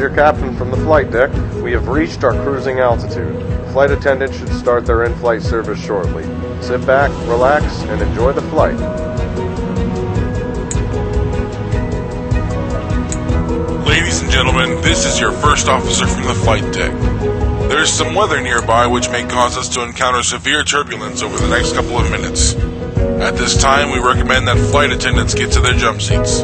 your captain from the flight deck. We have reached our cruising altitude. The flight attendant should start their in-flight service shortly. Sit back, relax, and enjoy the flight. Ladies and gentlemen, this is your first officer from the flight deck. There is some weather nearby which may cause us to encounter severe turbulence over the next couple of minutes. At this time, we recommend that flight attendants get to their jump seats.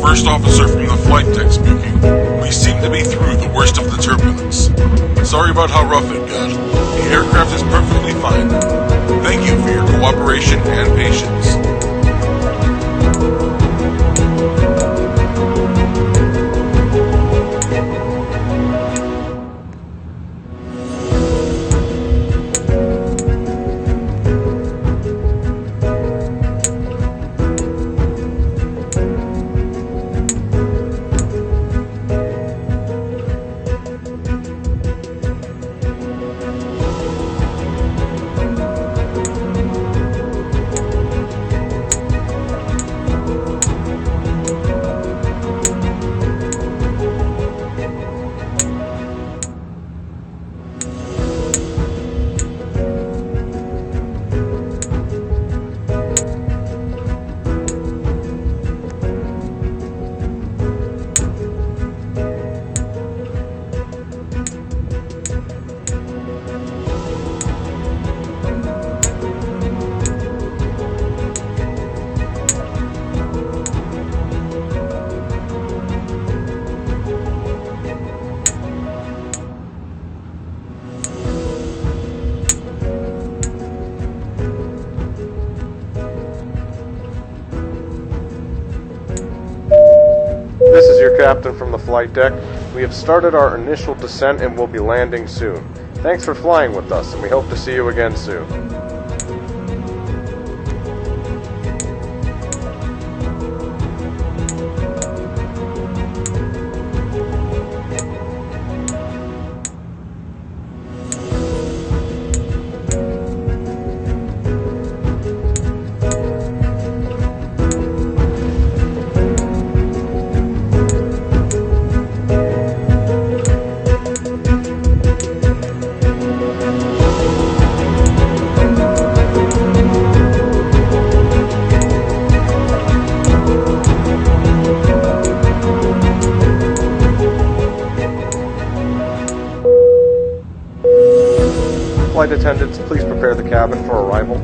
First officer from the flight deck speaking. We seem to be through the worst of the turbulence. Sorry about how rough it got. The aircraft is perfectly fine. Thank you for your cooperation and patience. This is your captain from the flight deck. We have started our initial descent and will be landing soon. Thanks for flying with us, and we hope to see you again soon. Flight attendants, please prepare the cabin for arrival.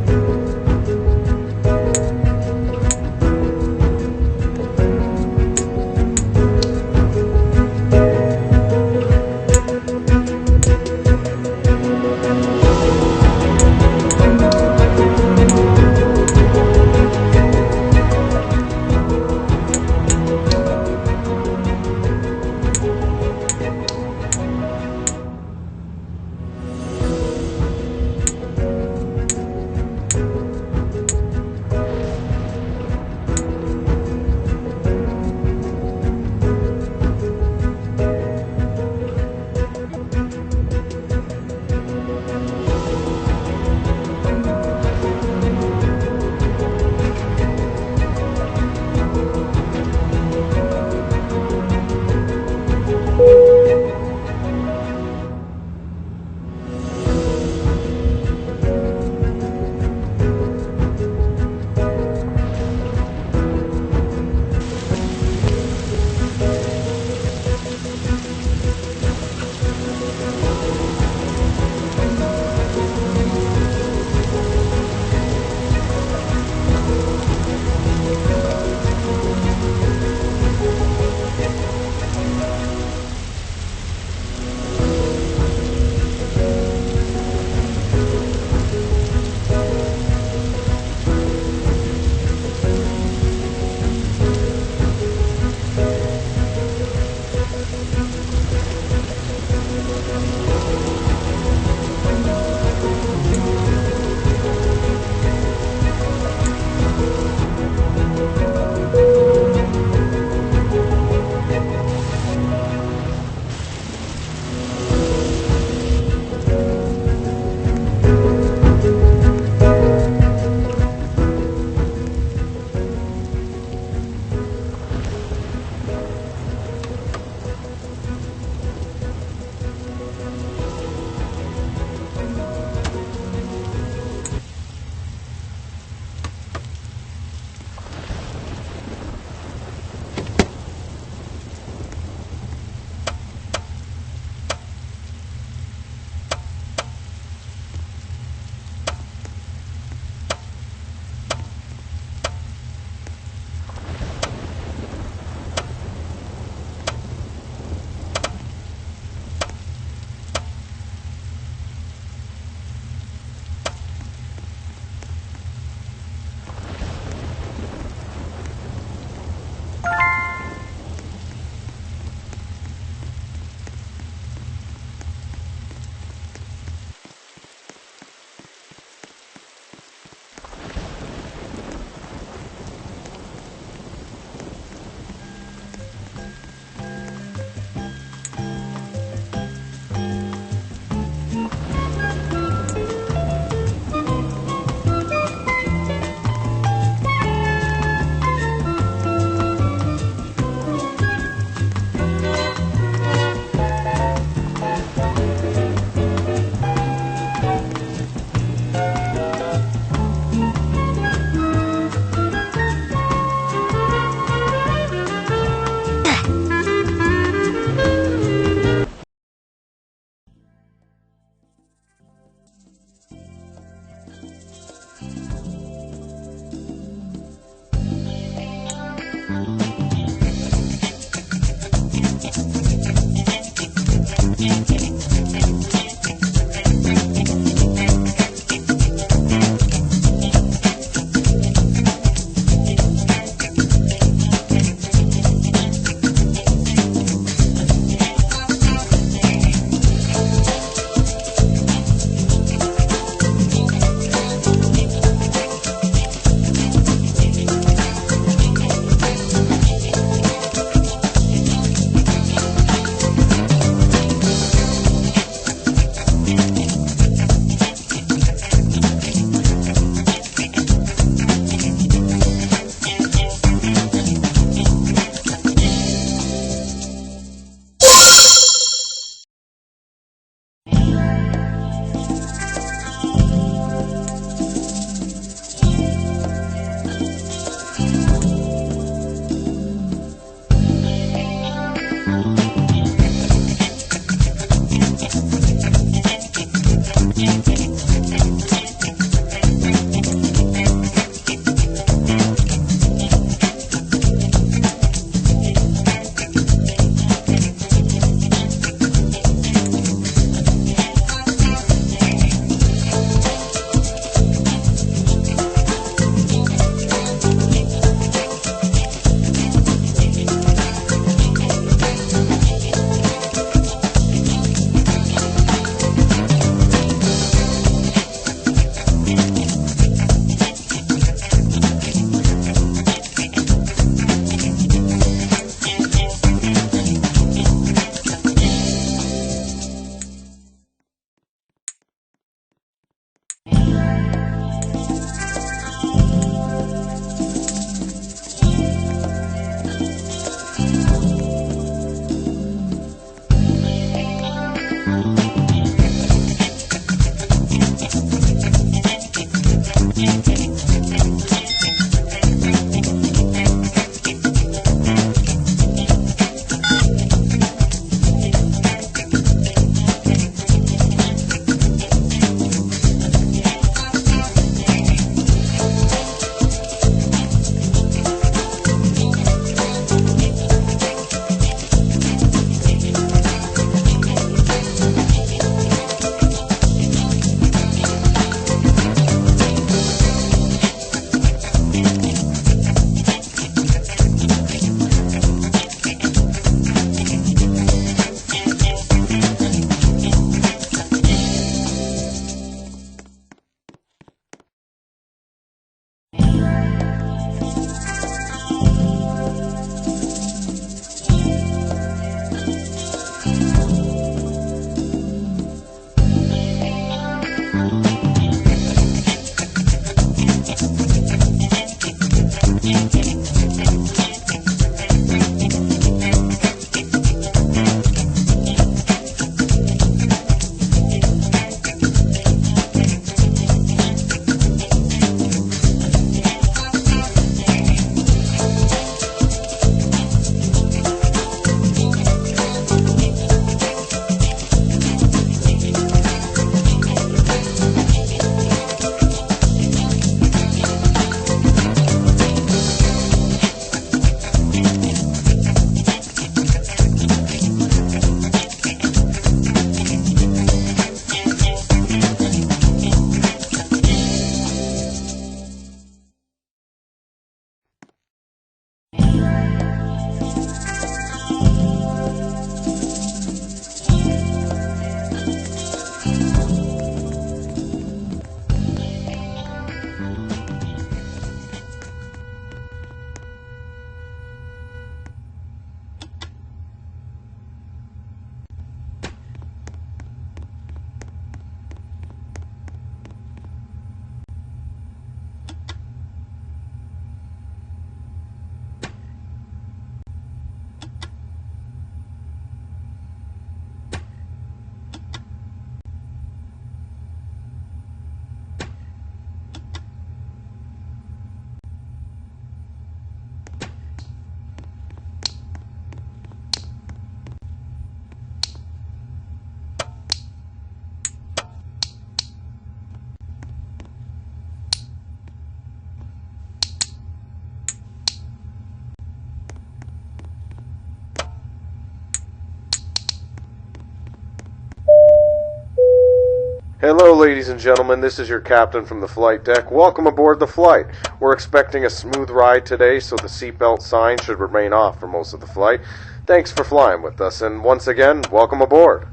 Hello, ladies and gentlemen, this is your captain from the flight deck. Welcome aboard the flight. We're expecting a smooth ride today, so the seatbelt sign should remain off for most of the flight. Thanks for flying with us, and once again, welcome aboard.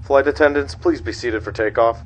Flight attendants, please be seated for takeoff.